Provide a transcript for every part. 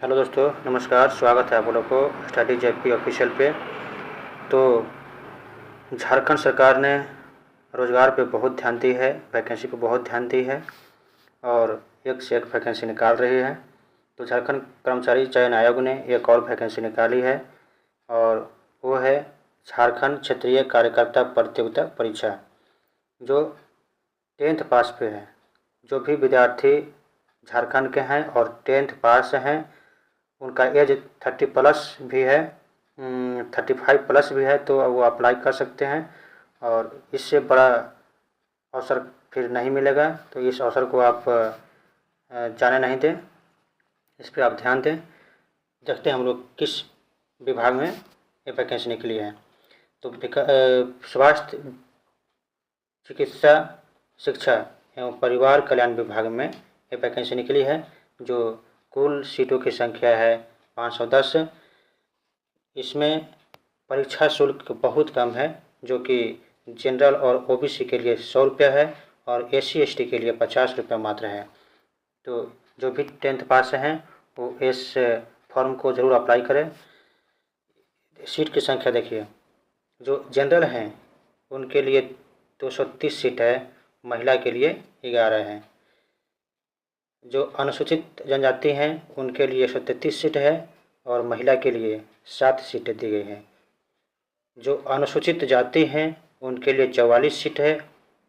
Hello दोस्तों, नमस्कार। स्वागत है आप लोगों को स्टडी जेपी ऑफिशियल पे। तो झारखंड सरकार ने रोज़गार पे बहुत ध्यान दी है, वैकेंसी पे बहुत ध्यान दी है और एक से एक वैकेंसी निकाल रही है। तो झारखंड कर्मचारी चयन आयोग ने एक और वैकेंसी निकाली है और वो है झारखंड क्षेत्रीय कार्यकर्ता प्रतियोगिता परीक्षा, जो 10th पास पे है। जो भी विद्यार्थी झारखंड के हैं और 10th पास हैं, उनका एज 30+ भी है, 35+ भी है, तो वो अप्लाई कर सकते हैं और इससे बड़ा अवसर फिर नहीं मिलेगा। तो इस अवसर को आप जाने नहीं दें, इस पर आप ध्यान दें। देखते हैं हम लोग किस विभाग में ये वैकेंसी निकली है। तो स्वास्थ्य, चिकित्सा, शिक्षा एवं परिवार कल्याण विभाग में ये वैकेंसी निकली है, जो कुल सीटों की संख्या है 510। इसमें परीक्षा शुल्क बहुत कम है, जो कि जनरल और ओबीसी के लिए 100 रुपया है और SC/ST के लिए 50 रुपया मात्र है। तो जो भी 10th पास हैं वो इस फॉर्म को ज़रूर अप्लाई करें। सीट की संख्या देखिए, जो जनरल हैं उनके लिए 230 सीट है, महिला के लिए 11 है। जो अनुसूचित जनजाति हैं उनके लिए 133 सीट है और महिला के लिए 7 सीटें दी गई हैं। जो अनुसूचित जाति हैं उनके लिए 44 सीट है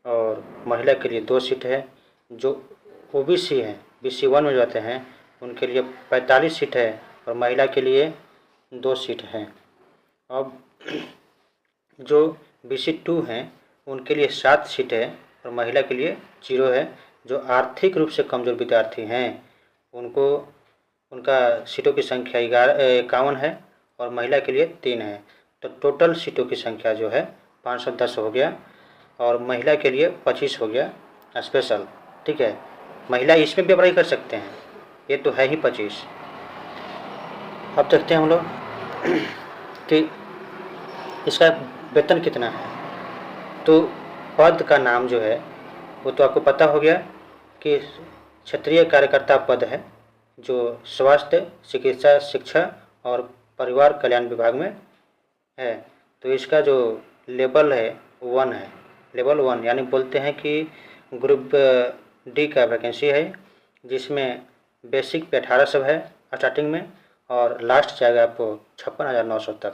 और महिला के लिए 2 सीट है। जो ओबीसी हैं, BC 1 में जाते हैं, उनके लिए 45 सीट है और महिला के लिए 2 सीट हैं। अब जो BC 2 हैं उनके लिए 7 सीट है और महिला के लिए 0 है। जो आर्थिक रूप से कमज़ोर विद्यार्थी हैं उनका सीटों की संख्या 51 है और महिला के लिए 3 है। तो टोटल सीटों की संख्या जो है 510 हो गया और महिला के लिए 25 हो गया स्पेशल। ठीक है, महिला इसमें भी अप्लाई कर सकते हैं, ये तो है ही 25। अब देखते हैं हम लोग कि इसका वेतन कितना है। तो पद का नाम जो है वो तो आपको पता हो गया कि क्षेत्रीय कार्यकर्ता पद है, जो स्वास्थ्य, चिकित्सा, शिक्षा और परिवार कल्याण विभाग में है। तो इसका जो लेवल है 1 है, लेवल 1, यानी बोलते हैं कि ग्रुप D का वैकेंसी है, जिसमें बेसिक पे 1800 है स्टार्टिंग में और लास्ट जाएगा आपको 56,900 तक।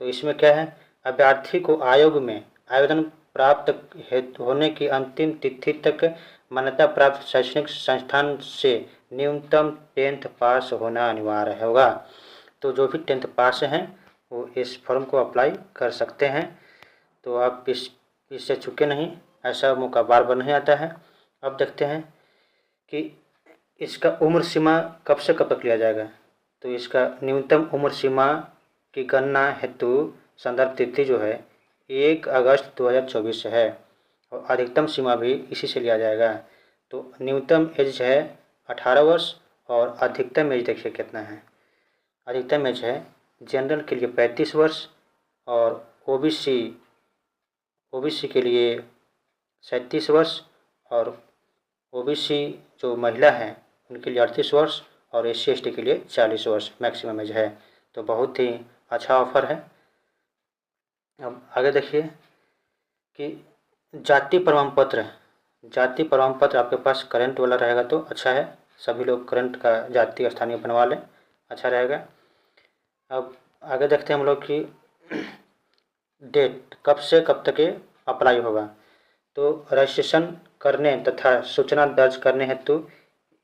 तो इसमें क्या है, अभ्यर्थी को आयोग में आवेदन प्राप्त होने की अंतिम तिथि तक मान्यता प्राप्त शैक्षणिक संस्थान से न्यूनतम 10th पास होना अनिवार्य होगा। तो जो भी 10th पास हैं वो इस फॉर्म को अप्लाई कर सकते हैं। तो आप इससे चूके नहीं, ऐसा मौका बार बार नहीं आता है। अब देखते हैं कि इसका उम्र सीमा कब से कब तक लिया जाएगा। तो इसका न्यूनतम उम्र सीमा की गणना हेतु संदर्भ तिथि जो है 1 अगस्त 2024 से है और अधिकतम सीमा भी इसी से लिया जाएगा। तो न्यूनतम एज है 18 वर्ष और अधिकतम एज देखिए कितना है। अधिकतम एज है जनरल के लिए 35 वर्ष और ओबीसी के लिए 37 वर्ष और ओबीसी जो महिला हैं उनके लिए 38 वर्ष और SC/ST के लिए 40 वर्ष मैक्सिमम एज है। तो बहुत ही अच्छा ऑफर है। अब आगे देखिए कि जाति प्रमाण पत्र आपके पास करंट वाला रहेगा तो अच्छा है। सभी लोग करंट का जाति स्थानीय बनवा लें, अच्छा रहेगा। अब आगे देखते हैं हम लोग कि डेट कब से कब तक ये अप्लाई होगा। तो रजिस्ट्रेशन करने तथा सूचना दर्ज करने हेतु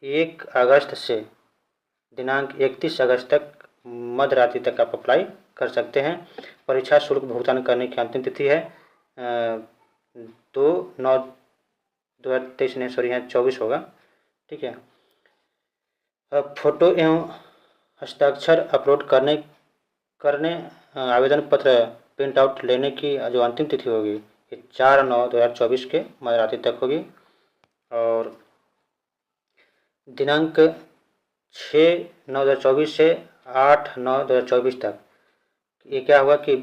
1 अगस्त से दिनांक 31 अगस्त तक मध्य रात्रि तक आप अप्लाई कर सकते हैं। परीक्षा शुल्क भुगतान करने की अंतिम तिथि है 2/9/2023 नहीं, सॉरी यहाँ 24 होगा। ठीक है, अब फोटो एवं हस्ताक्षर अपलोड करने आवेदन पत्र प्रिंट आउट लेने की जो अंतिम तिथि होगी ये 4/9/2024 के मध्य रात्रि तक होगी और दिनांक 6/9/2024 से 8/9/2024 तक ये क्या हुआ कि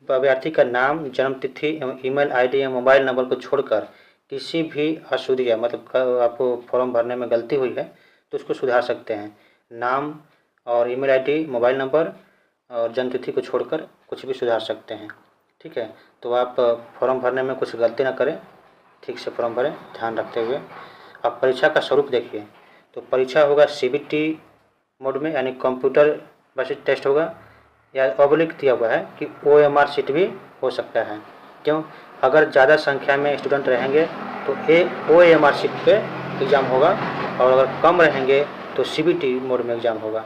अभ्यर्थी का नाम, जन्म तिथि एवं ईमेल आईडी या मोबाइल नंबर को छोड़कर किसी भी अशुद्धियाँ, मतलब आपको फॉर्म भरने में गलती हुई है तो उसको सुधार सकते हैं। नाम और ईमेल आईडी, मोबाइल नंबर और जन्म तिथि को छोड़कर कुछ भी सुधार सकते हैं। ठीक है, तो आप फॉर्म भरने में कुछ गलती ना करें, ठीक से फॉर्म भरें ध्यान रखते हुए। अब परीक्षा का स्वरूप देखिए, तो परीक्षा होगा CBT मोड में, यानी कंप्यूटर बेस्ड टेस्ट होगा, या ऑब्लिक दिया हुआ है कि OMR शीट भी हो सकता है। क्यों? अगर ज़्यादा संख्या में स्टूडेंट रहेंगे तो OMR शीट पे एग्ज़ाम होगा, और अगर कम रहेंगे तो CBT मोड में एग्ज़ाम होगा।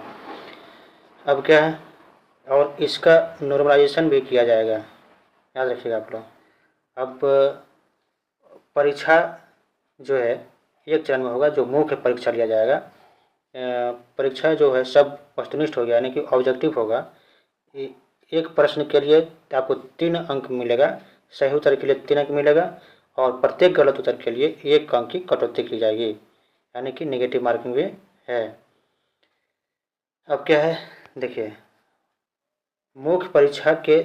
अब क्या है, और इसका नॉर्मलाइजेशन भी किया जाएगा, याद रखिएगा आप लोग। अब परीक्षा जो है एक चरण में होगा, जो मुख्य परीक्षा लिया जाएगा। परीक्षा जो है सब वस्तुनिष्ठ हो गया, यानी कि ऑब्जेक्टिव होगा। एक प्रश्न के लिए आपको 3 अंक मिलेगा, सही उत्तर के लिए 3 अंक मिलेगा, और प्रत्येक गलत उत्तर के लिए 1 अंक की कटौती की जाएगी, यानी कि नेगेटिव मार्किंग भी है। अब क्या है, देखिए, मुख्य परीक्षा के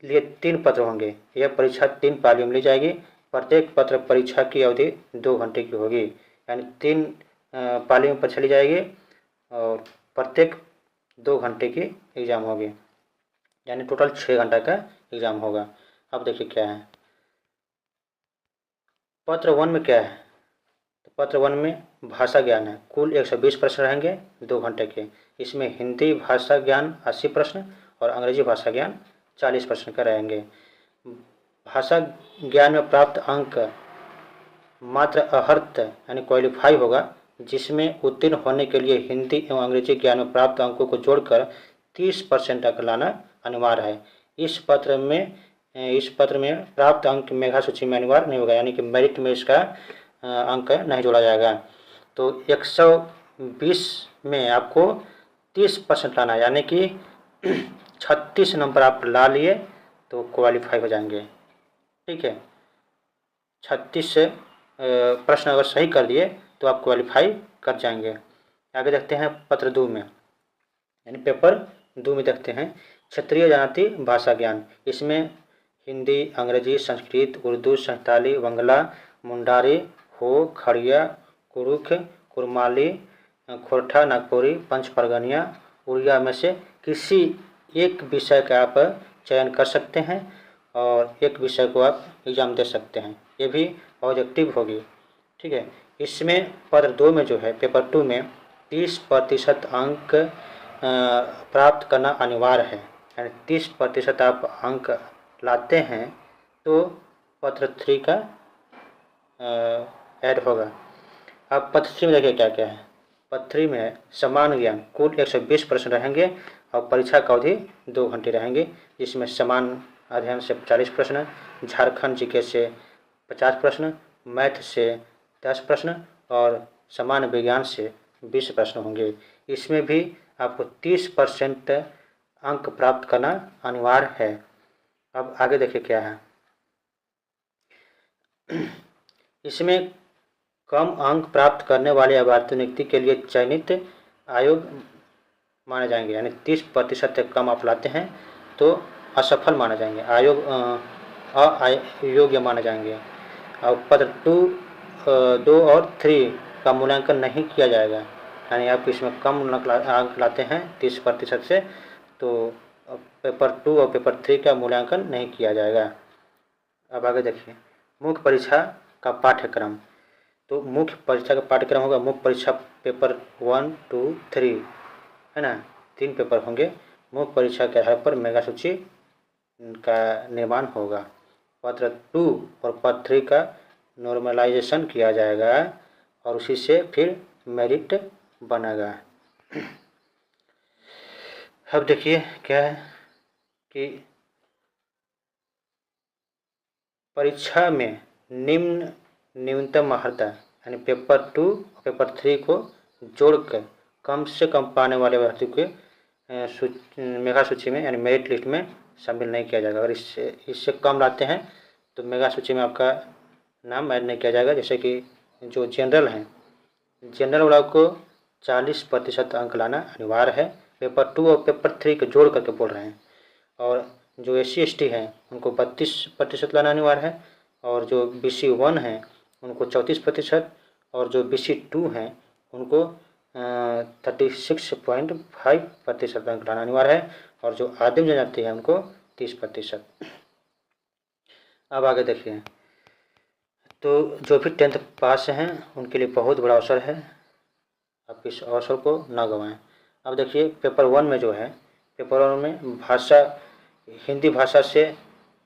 लिए 3 पत्र होंगे। यह परीक्षा 3 पालियों में ली जाएगी। प्रत्येक पत्र परीक्षा की अवधि 2 घंटे की होगी, यानी 3 पालियों में परीक्षा ली जाएगी, और प्रत्येक 2 घंटे की एग्ज़ाम होगी, यानी टोटल 6 घंटा का एग्ज़ाम होगा। अब देखिए क्या है, पत्र 1 में क्या है, तो पत्र 1 में भाषा ज्ञान है। कुल 120 प्रश्न रहेंगे 2 घंटे के। इसमें हिंदी भाषा ज्ञान 80 प्रश्न और अंग्रेजी भाषा ज्ञान 40 प्रश्न का रहेंगे। भाषा ज्ञान में प्राप्त अंक मात्र अर्हत यानी क्वालिफाई होगा, जिसमें उत्तीर्ण होने के लिए हिंदी एवं अंग्रेजी ज्ञान में प्राप्त अंकों को जोड़कर 30% अंक लाना अनिवार्य है। इस पत्र में प्राप्त अंक मेधा सूची में अनिवार्य नहीं होगा, यानी कि मेरिट में इसका अंक नहीं जोड़ा जाएगा। तो 120 में आपको 30% लाना है, यानी कि 36 नंबर आप ला लिए तो क्वालिफाई हो जाएंगे। ठीक है, 36 से प्रश्न अगर सही कर दिए तो आप क्वालिफाई कर जाएंगे। आगे देखते हैं पत्र 2 में, यानी पेपर 2 में देखते हैं क्षेत्रीय जाति भाषा ज्ञान। इसमें हिंदी, अंग्रेजी, संस्कृत, उर्दू, संताली, बंगला, मुंडारी, हो, खड़िया, कुरुख, कुरमाली, खोरठा, नागपुरी, पंच परगनिया, उड़िया में से किसी एक विषय का आप चयन कर सकते हैं, और एक विषय को आप एग्ज़ाम दे सकते हैं। ये भी ऑब्जेक्टिव होगी। ठीक है, इसमें पत्र 2 में जो है, पेपर 2 में 30% अंक प्राप्त करना अनिवार्य है, यानी 30% आप अंक लाते हैं तो पत्र 3 का ऐड होगा। अब पत्र 3 में देखिए क्या क्या है। पत्र 3 में समान ज्ञान, कुल 120 प्रश्न रहेंगे और परीक्षा का अवधि 2 घंटे रहेंगे, जिसमें समान अध्ययन से 40 प्रश्न, झारखंड जीके से 50 प्रश्न, मैथ से 10 प्रश्न और सामान्य विज्ञान से 20 प्रश्न होंगे। इसमें भी आपको 30% अंक प्राप्त करना अनिवार्य है। अब आगे देखिए क्या है, इसमें कम अंक प्राप्त करने वाले अभ्यर्थी नियुक्ति के लिए चयनित आयोग माने जाएंगे, यानी 30% से कम आप लाते हैं तो असफल माने जाएंगे, आयोग अयोग्य माने जाएंगे। और पत्र 2 और 3 का मूल्यांकन नहीं किया जाएगा, यानी आप इसमें कम अंक लाते हैं 30% से तो पेपर 2 और पेपर 3 का मूल्यांकन नहीं किया जाएगा। अब आगे देखिए मुख्य परीक्षा का पाठ्यक्रम। तो मुख्य परीक्षा का पाठ्यक्रम होगा, मुख्य परीक्षा पेपर 1, 2, 3 है ना, 3 पेपर होंगे। मुख्य परीक्षा के आधार पर मेगा सूची का निर्माण होगा। पत्र 2 और पत्र 3 का नॉर्मलाइजेशन किया जाएगा और उसी से फिर मेरिट बनेगा। अब देखिए क्या है कि परीक्षा में न्यूनतम अर्हता यानी पेपर 2 और पेपर 3 को जोड़कर कम से कम पाने वाले अभ्यर्थी के मेगा सूची में यानी मेरिट लिस्ट में शामिल नहीं किया जाएगा। अगर इससे कम लाते हैं तो मेगा सूची में आपका नाम ऐड नहीं किया जाएगा। जैसे कि जो जनरल हैं, जनरल वाला को 40% अंक लाना अनिवार्य है, पेपर 2 और पेपर 3 को जोड़ करके बोल रहे हैं। और जो SC ST हैं उनको 32% लाना अनिवार्य है, और जो BC 1 हैं उनको 34% और जो BC 2 हैं उनको 36.5% अंक लाना अनिवार्य है, और जो आदिम जनजाति है उनको 30%। अब आगे देखिए, तो जो भी 10th पास हैं उनके लिए बहुत बड़ा अवसर है, आप इस अवसर को ना गंवाएं। अब देखिए पेपर 1 में जो है, पेपर 1 में भाषा, हिंदी भाषा से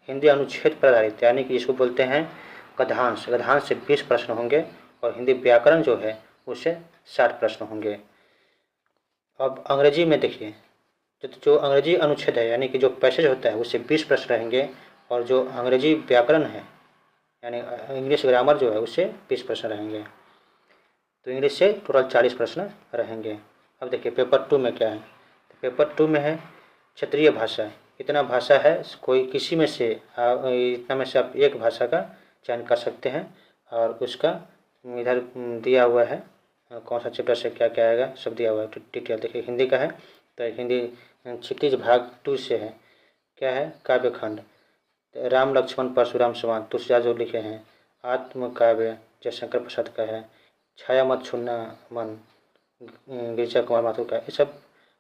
हिंदी अनुच्छेद पर आधारित, यानी कि इसको बोलते हैं गद्यांश। गद्यांश से 20 प्रश्न होंगे, और हिंदी व्याकरण जो है उससे 60 प्रश्न होंगे। अब अंग्रेजी में देखिए, जो अंग्रेजी अनुच्छेद है यानी कि जो पैसेज होता है उससे 20 प्रश्न रहेंगे, और जो अंग्रेजी व्याकरण है यानी इंग्लिश ग्रामर जो है उससे 20 प्रश्न रहेंगे। तो इंग्लिश से टोटल 40 प्रश्न रहेंगे। अब देखिए पेपर 2 में क्या है, तो पेपर 2 में है क्षेत्रीय भाषा। इतना भाषा है, कोई किसी में से इतना में से आप एक भाषा का चयन कर सकते हैं, और उसका इधर दिया हुआ है कौन सा चैप्टर से क्या क्या आएगा, सब दिया हुआ है डिटेल। देखिए हिंदी का है, तो हिंदी क्षितिज भाग 2 से है, क्या है काव्यखंड, राम लक्ष्मण परशुराम संवाद तुलसीदास जो लिखे हैं, आत्मकाव्य जयशंकर प्रसाद का है, छाया मत छूना मन गिरिजा कुमार माथुर का, ये सब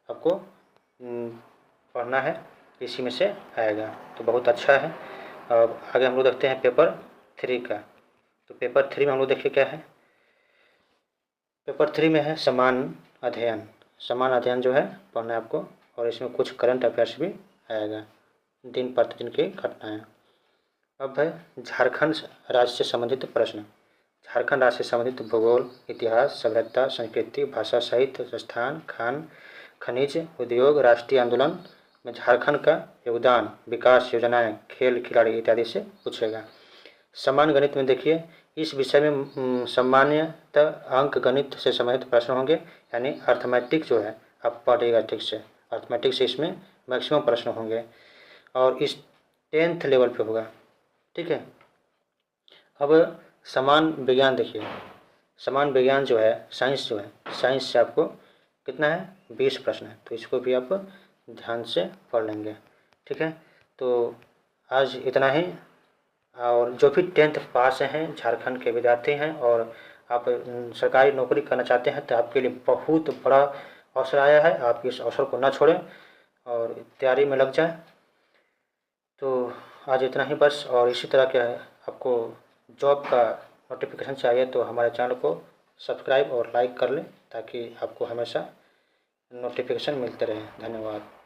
आपको पढ़ना है, इसी में से आएगा, तो बहुत अच्छा है। अब आगे हम लोग देखते हैं पेपर 3 का। तो पेपर 3 में हम लोग देखिए क्या है, पेपर 3 में है समान अध्ययन। समान अध्ययन जो है पढ़ना है आपको, और इसमें कुछ करंट अफेयर्स भी आएगा, दिन प्रतिदिन की घटनाएं। अब है झारखंड राज्य से संबंधित प्रश्न। झारखंड राज्य से संबंधित भूगोल, इतिहास, सभ्यता, संस्कृति, भाषा, साहित्य, संस्थान, खान, खनिज, उद्योग, राष्ट्रीय आंदोलन में झारखंड का योगदान, विकास योजनाएं, खेल खिलाड़ी इत्यादि से पूछेगा। समान गणित में देखिए, इस विषय में सामान्यतः अंक गणित से संबंधित प्रश्न होंगे, यानी अर्थमेटिक जो है आप पढ़िएगा ठीक से, अर्थमेटिक से इसमें मैक्सिमम प्रश्न होंगे, और इस 10th लेवल पे होगा, ठीक है। अब समान विज्ञान देखिए, समान विज्ञान जो है साइंस जो है, साइंस से आपको कितना है 20 प्रश्न है, तो इसको भी आप ध्यान से पढ़ लेंगे, ठीक है। तो आज इतना ही, और जो भी 10th पास हैं झारखंड के विद्यार्थी हैं और आप सरकारी नौकरी करना चाहते हैं, तो आपके लिए बहुत बड़ा अवसर आया है, आप इस अवसर को ना छोड़ें और तैयारी में लग जाए। तो आज इतना ही बस, और इसी तरह के आपको जॉब का नोटिफिकेशन चाहिए तो हमारे चैनल को सब्सक्राइब और लाइक कर लें, ताकि आपको हमेशा नोटिफिकेशन मिलते रहे। धन्यवाद।